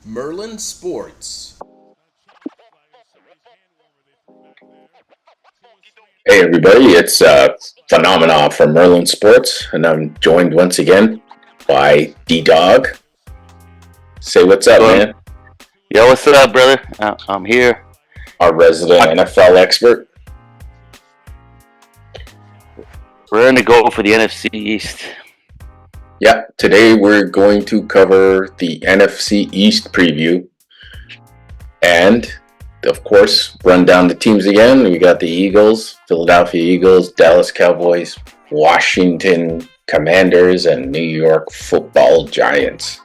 Merlin Sports. Hey everybody, it's Phenomena from Merlin Sports, and I'm joined once again by DDawg. Say what's up, Well, man. yo, what's up, brother? I'm here. Our resident NFL expert. We're gonna go for the NFC East. Yeah, today we're going to cover the NFC East preview, and of course, run down the teams again. We got the Eagles, Philadelphia Eagles, Dallas Cowboys, Washington Commanders, and New York Football Giants.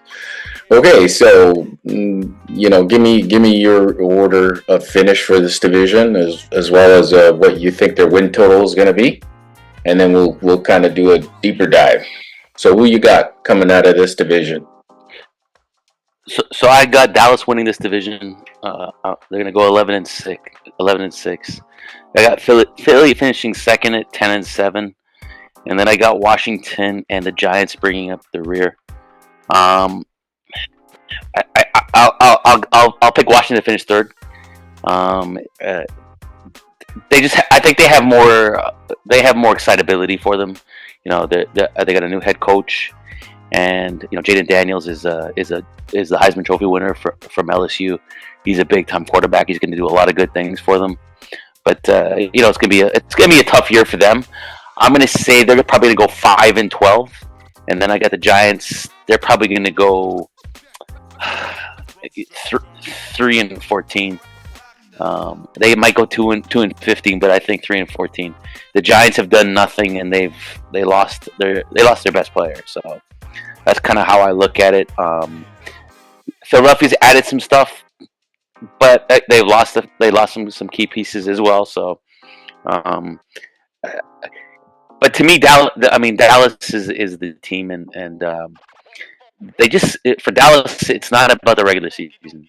Okay, so give me your order of finish for this division, as well as what you think their win total is going to be, and then we'll kind of do a deeper dive. So who you got coming out of this division? So I got Dallas winning this division. They're gonna go 11-6. 11-6. I got Philly finishing second at 10-7, and then I got Washington and the Giants bringing up the rear. I'll pick Washington to finish third. I think they have more excitability for them. They got a new head coach, and Jaden Daniels is the Heisman Trophy winner from LSU. He's a big time quarterback. He's going to do a lot of good things for them. But it's gonna be a tough year for them. I'm going to say they're probably going to go 5-12, and then I got the Giants. They're probably going to go 3-14. They might go 2-15, but I think 3-14. The Giants have done nothing, and they lost their best player. So that's kind of how I look at it. Philadelphia's added some stuff, but they lost some key pieces as well. So, but to me, Dallas is the team, and for Dallas, it's not about the regular season,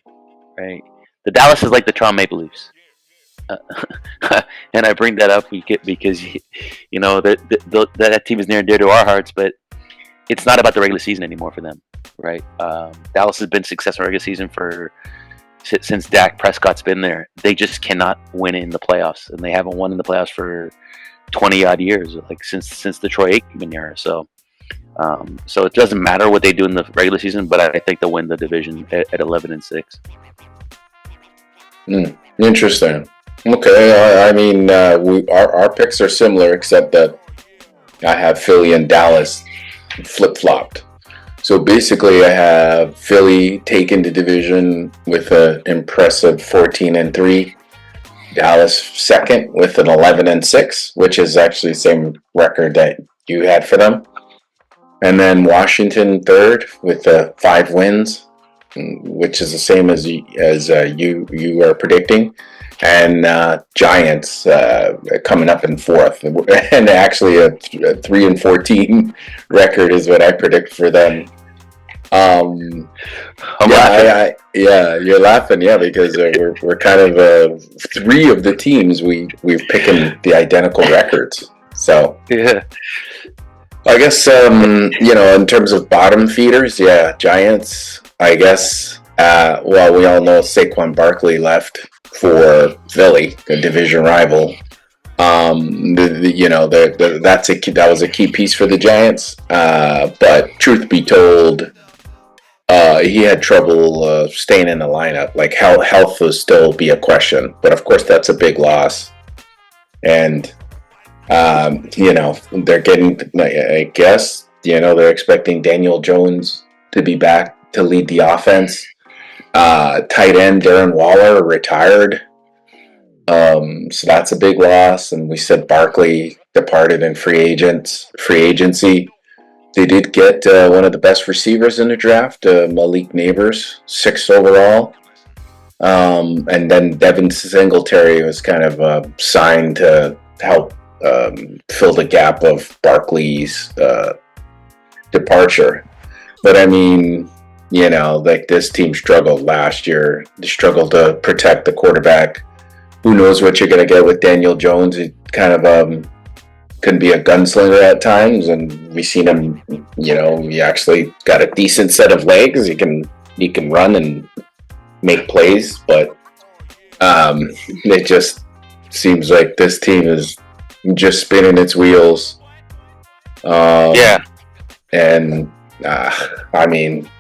right? The Dallas is like the Toronto Maple Leafs, and I bring that up because that team is near and dear to our hearts. But it's not about the regular season anymore for them, right? Dallas has been successful regular season since Dak Prescott's been there. They just cannot win in the playoffs, and they haven't won in the playoffs for 20 odd years, like since the Troy Aikman era. So it doesn't matter what they do in the regular season, but I think they'll win the division at 11-6. Interesting. Okay, our picks are similar, except that I have Philly and Dallas flip-flopped. So basically, I have Philly taking the division with an impressive 14-3. Dallas second with an 11-6, which is actually the same record that you had for them. And then Washington third with 5 wins, which is the same as you are predicting. And Giants coming up in fourth, and actually a 3-14 record is what I predict for them. I'm laughing. You're laughing, because we're kind of 3 of the teams we've picking the identical records. So yeah, I guess in terms of bottom feeders, Giants. I guess. We all know Saquon Barkley left for Philly, a division rival. That was a key piece for the Giants. But truth be told, he had trouble staying in the lineup. Like health will still be a question, but of course that's a big loss. And they're getting. I guess they're expecting Daniel Jones to be back to lead the offense. Tight end Darren Waller retired. So that's a big loss. And we said Barkley departed in free agency. They did get one of the best receivers in the draft, Malik Neighbors, 6th overall. And then Devin Singletary was kind of signed to help fill the gap of Barkley's departure. But this team struggled last year. They struggled to protect the quarterback. Who knows what you're going to get with Daniel Jones? He kind of can be a gunslinger at times, and we've seen him. He actually got a decent set of legs. He can run and make plays, but it just seems like this team is just spinning its wheels. And I mean,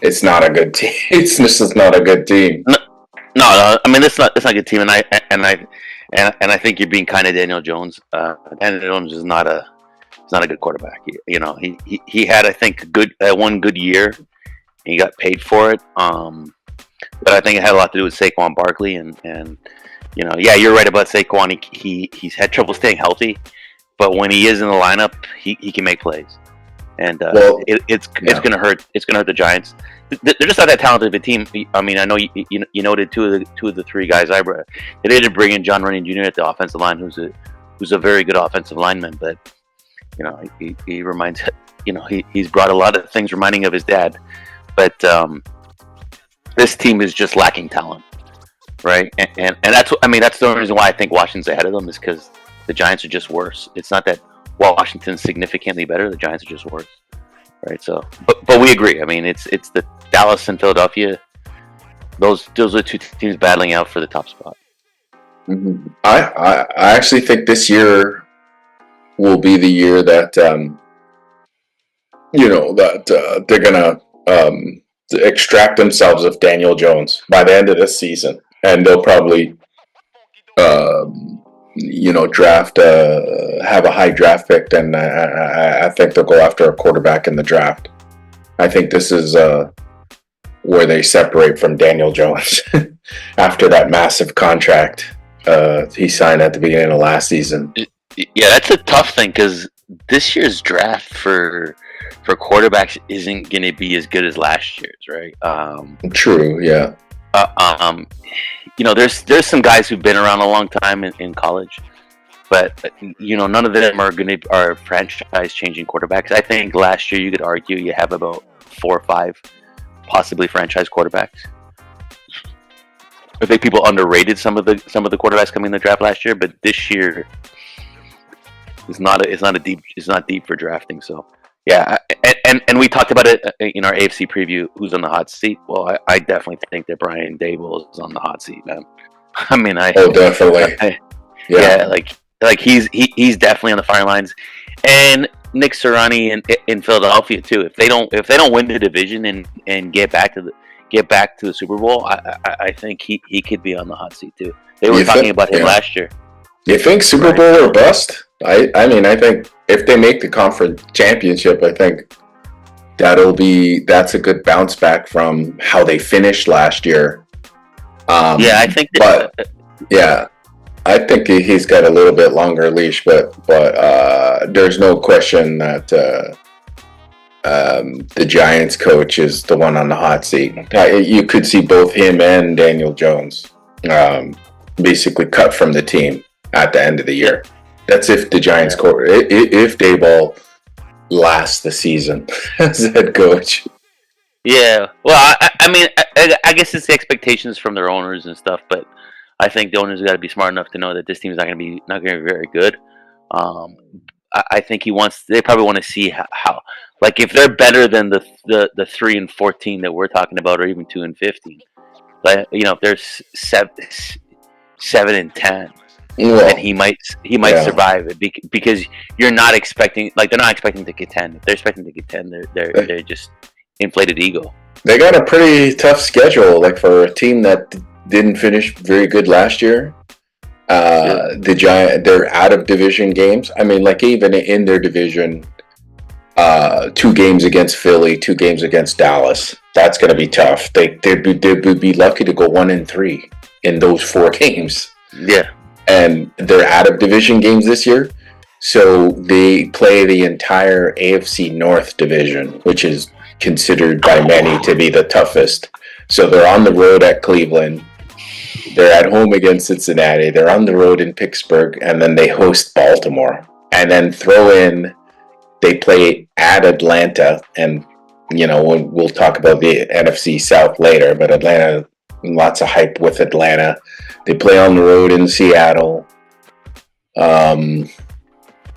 it's not a good team. It's just not a good team. No. I mean, it's not a good team, and I think you're being kind of Daniel Jones. Daniel Jones is not a good quarterback. He had, I think, one good year. He got paid for it. But I think it had a lot to do with Saquon Barkley, and you're right about Saquon. He's had trouble staying healthy, but when he is in the lineup, he can make plays, and it's gonna hurt. It's gonna hurt the Giants. They're just not that talented of a team. I mean, I know you noted two of the three guys I brought. They did bring in John Runyan Jr. at the offensive line, who's a very good offensive lineman, but he reminds he's brought a lot of things reminding of his dad, but this team is just lacking talent, right? And that's the only reason why I think Washington's ahead of them is because the Giants are just worse. It's not that Washington's significantly better; the Giants are just worse, right? So, but we agree. I mean, it's the Dallas and Philadelphia. Those are two teams battling out for the top spot. Mm-hmm. I actually think this year will be the year that they're gonna extract themselves of Daniel Jones by the end of this season, and they'll probably draft have a high draft pick, and I think they'll go after a quarterback in the draft. I think this is where they separate from Daniel Jones after that massive contract he signed at the beginning of last season. Yeah, that's a tough thing because this year's draft for quarterbacks isn't going to be as good as last year's, right? True, yeah. There's some guys who've been around a long time in college, but none of them are franchise changing quarterbacks. I think last year you could argue you have about 4 or 5 possibly franchise quarterbacks. I think people underrated some of the quarterbacks coming in the draft last year, but this year it's not deep for drafting. So yeah, and we talked about it in our AFC preview. Who's on the hot seat? Well, I definitely think that Brian Daboll is on the hot seat, man. I mean, definitely. Yeah, like he's definitely on the firing lines, and Nick Sirianni in Philadelphia too. If they don't win the division and get back to the Super Bowl, I think he could be on the hot seat too. They were talking about him last year. You think Super Bowl or bust? I mean, I think if they make the conference championship, I think that's a good bounce back from how they finished last year. I think. I think he's got a little bit longer leash, but there's no question that the Giants coach is the one on the hot seat. You could see both him and Daniel Jones basically cut from the team at the end of the year. That's if the Giants if Daboll lasts the season as head coach. Yeah, well, I mean, I guess it's the expectations from their owners and stuff, but I think the owners got to be smart enough to know that this team is not going to be very good. I think they probably want to see how, like, if they're better than the 3-14 that we're talking about, or even 2-15, like, if there's 7-10. And he might survive it because you're not expecting, like, they're not expecting to contend. If they're expecting to contend, they're just inflated ego. They got a pretty tough schedule, like, for a team that didn't finish very good last year. They're out of division games. I mean, like, even in their division, 2 games against Philly, 2 games against Dallas. That's going to be tough. They'd be lucky to go 1-3 in those 4 games. Yeah. And they're out of division games this year, so they play the entire AFC North division, which is considered by many to be the toughest. So they're on the road at Cleveland, they're at home against Cincinnati, they're on the road in Pittsburgh, and then they host Baltimore. And then they play at Atlanta, and we'll talk about the NFC South later, but Atlanta, lots of hype with Atlanta. They play on the road in Seattle.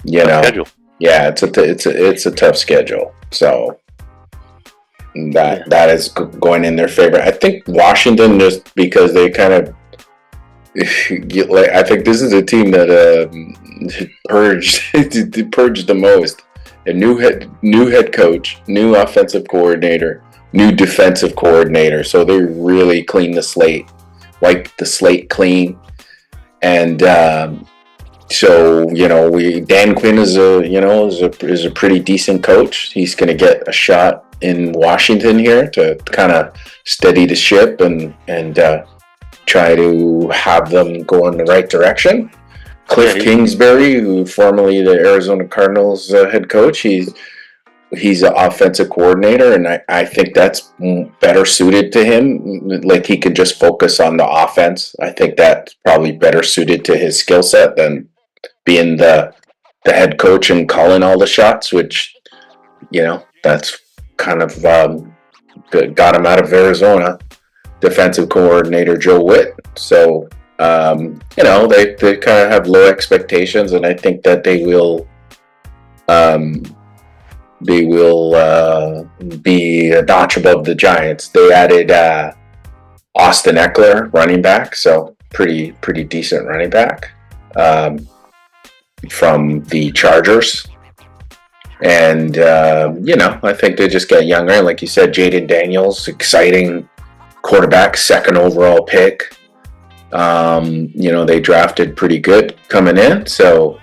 you Tough know, schedule. yeah, it's a tough schedule. So that is going in their favor. I think Washington, just because they kind of, I think this is a team that purged purged the most. A new head coach, new offensive coordinator, new defensive coordinator. So they really cleaned the slate, wiped the slate clean, and so Dan Quinn is a pretty decent coach. He's going to get a shot in Washington here to kind of steady the ship and try to have them go in the right direction. Cliff Kingsbury, who formerly the Arizona Cardinals head coach, he's an offensive coordinator, and I think that's better suited to him. Like, he could just focus on the offense. I think that's probably better suited to his skill set than being the head coach and calling all the shots, which, that's kind of got him out of Arizona. Defensive coordinator Joe Witt. So, they kind of have low expectations, and I think that they will be a notch above the Giants. They added Austin Eckler, running back, so pretty decent running back from the Chargers. And I think they just get younger. And like you said, Jaden Daniels, exciting quarterback, second overall pick. They drafted pretty good coming in, so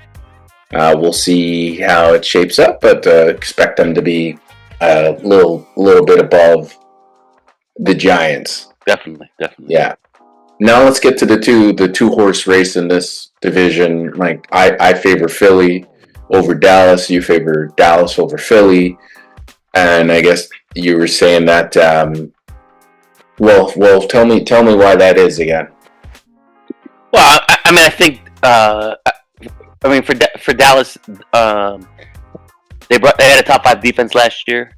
we'll see how it shapes up, but expect them to be a little bit above the Giants. Definitely. Yeah. Now let's get to the two horse race in this division. Like, I favor Philly over Dallas. You favor Dallas over Philly, and I guess you were saying that. Well, tell me why that is again. Well, I think for Dallas, they had a top 5 defense last year.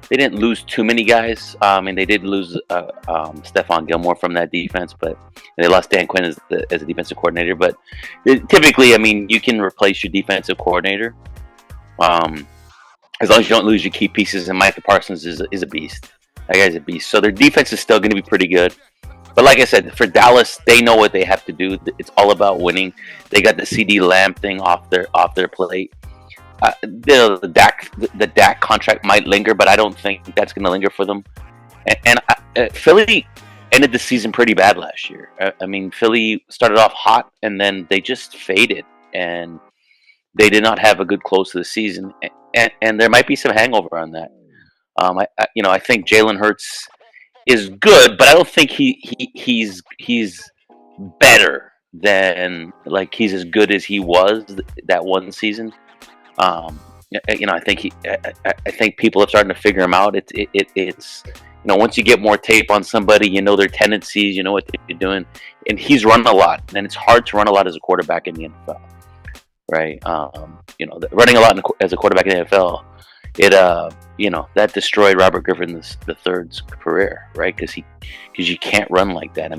They didn't lose too many guys. They did lose Stephon Gilmore from that defense, but they lost Dan Quinn as a defensive coordinator. But typically, you can replace your defensive coordinator as long as you don't lose your key pieces. And Micah Parsons is a beast. That guy's a beast. So their defense is still going to be pretty good. But like I said, for Dallas, they know what they have to do. It's all about winning. They got the CD Lamb thing off their plate. The Dak contract might linger, but I don't think that's going to linger for them. And Philly ended the season pretty bad last year. Philly started off hot, and then they just faded, and they did not have a good close to the season. And there might be some hangover on that. I think Jalen Hurts is good, but I don't think he's better than, like, he's as good as he was that one season. I think people are starting to figure him out. It's once you get more tape on somebody, their tendencies, what they're doing, and he's run a lot, and it's hard to run a lot as a quarterback in the NFL, right? Running a lot as a quarterback in the NFL, that destroyed Robert Griffin III's career, right? Because you can't run like that.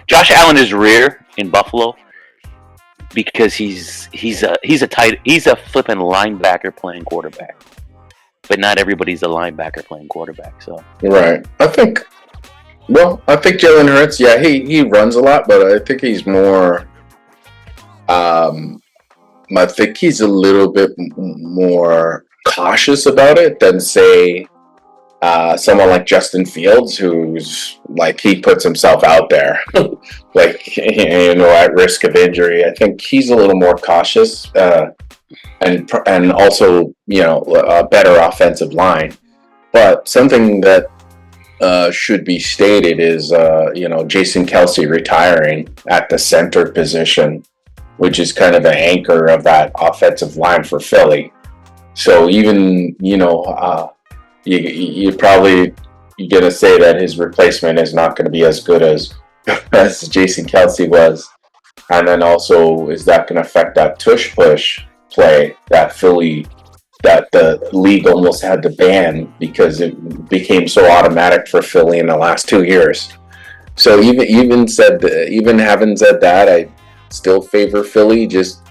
Josh Allen is rare in Buffalo because he's a flipping linebacker playing quarterback, but not everybody's a linebacker playing quarterback. So right, I think Jalen Hurts, yeah, he runs a lot, but I think he's more. I think he's a little bit more cautious about it than, say, someone like Justin Fields, who's like, he puts himself out there, like, at risk of injury. I think he's a little more cautious, and also, a better offensive line. But something that should be stated is, Jason Kelce retiring at the center position, which is kind of the anchor of that offensive line for Philly. So even, you're probably going to say that his replacement is not going to be as good as Jason Kelce was. And then also, is that going to affect that tush-push play that the league almost had to ban because it became so automatic for Philly in the last 2 years? So even having said that, I still favor Philly, just,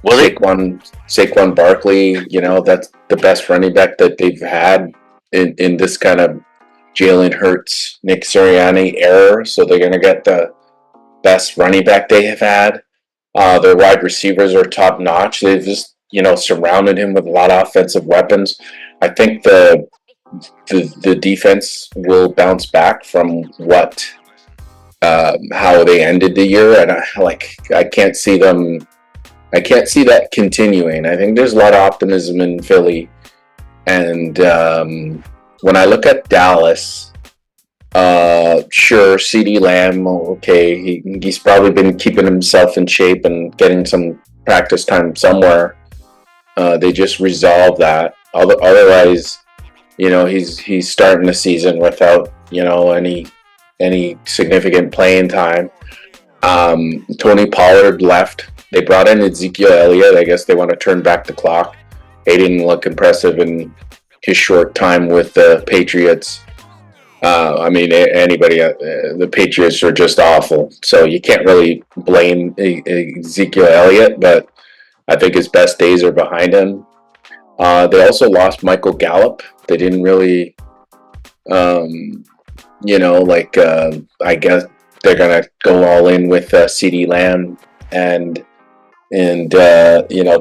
Will they? Saquon Barkley, that's the best running back that they've had in this kind of Jalen Hurts, Nick Sirianni era. So they're going to get the best running back they have had. Their wide receivers are top notch. They've just surrounded him with a lot of offensive weapons. I think the defense will bounce back from how they ended the year, and I can't see that continuing. I think there's a lot of optimism in Philly, and when I look at Dallas, sure, CeeDee Lamb, okay, he's probably been keeping himself in shape and getting some practice time somewhere. They just resolved that. Otherwise, he's starting the season without any significant playing time. Tony Pollard left. They brought in Ezekiel Elliott. I guess they want to turn back the clock. He didn't look impressive in his short time with the Patriots. The Patriots are just awful. So you can't really blame Ezekiel Elliott, but I think his best days are behind him. They also lost Michael Gallup. They didn't really, I guess they're going to go all in with CeeDee Lamb and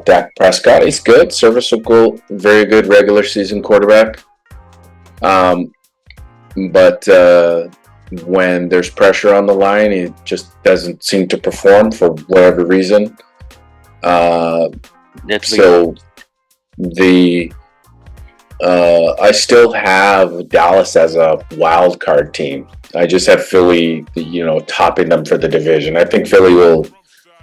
Dak Prescott. He's good, serviceable, very good regular season quarterback. But when there's pressure on the line, he just doesn't seem to perform for whatever reason. I still have Dallas as a wild card team. I just have Philly, topping them for the division. I think Philly will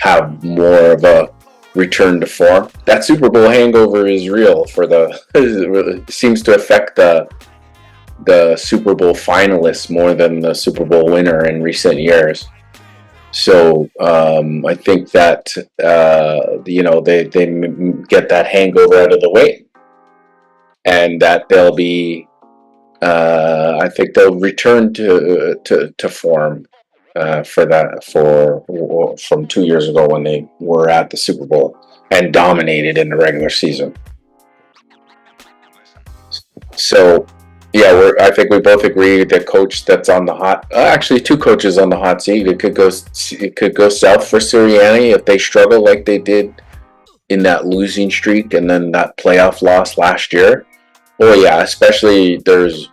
have more of a return to form. That Super Bowl hangover is real it seems to affect the Super Bowl finalists more than the Super Bowl winner in recent years. So I think that they get that hangover out of the way, and that they'll be. I think they'll return to form from 2 years ago when they were at the Super Bowl and dominated in the regular season. So. Yeah, I think we both agree the coach that's on the hot. Actually, two coaches on the hot seat. It could go south for Sirianni if they struggle like they did in that losing streak and then that playoff loss last year. Oh yeah, especially there's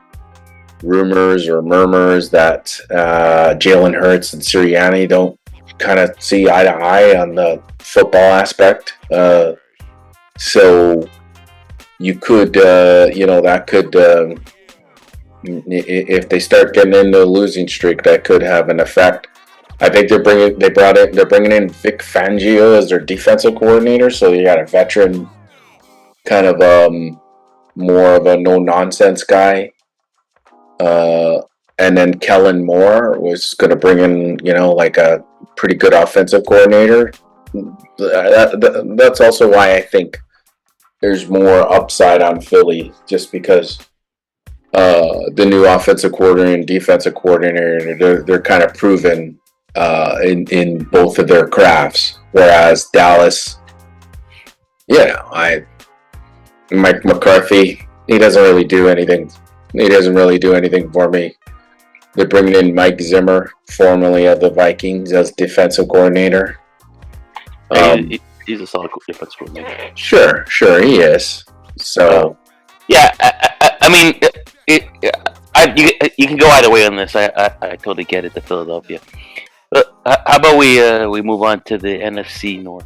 rumors or murmurs that Jalen Hurts and Sirianni don't kind of see eye to eye on the football aspect. So you could, that could. If they start getting into a losing streak, that could have an effect. I think they're bringing in Vic Fangio as their defensive coordinator, so you got a veteran, kind of more of a no nonsense guy. And then Kellen Moore was going to bring in, a pretty good offensive coordinator. That's also why I think there's more upside on Philly, just because. The new offensive coordinator and defensive coordinator, they're kind of proven in both of their crafts. Whereas Dallas, Mike McCarthy, he doesn't really do anything. He doesn't really do anything for me. They're bringing in Mike Zimmer, formerly of the Vikings, as defensive coordinator. He's a solid defensive coordinator. Sure, he is. So, yeah, I mean. You can go either way on this. I totally get it. The Philadelphia. How about we move on to the NFC North?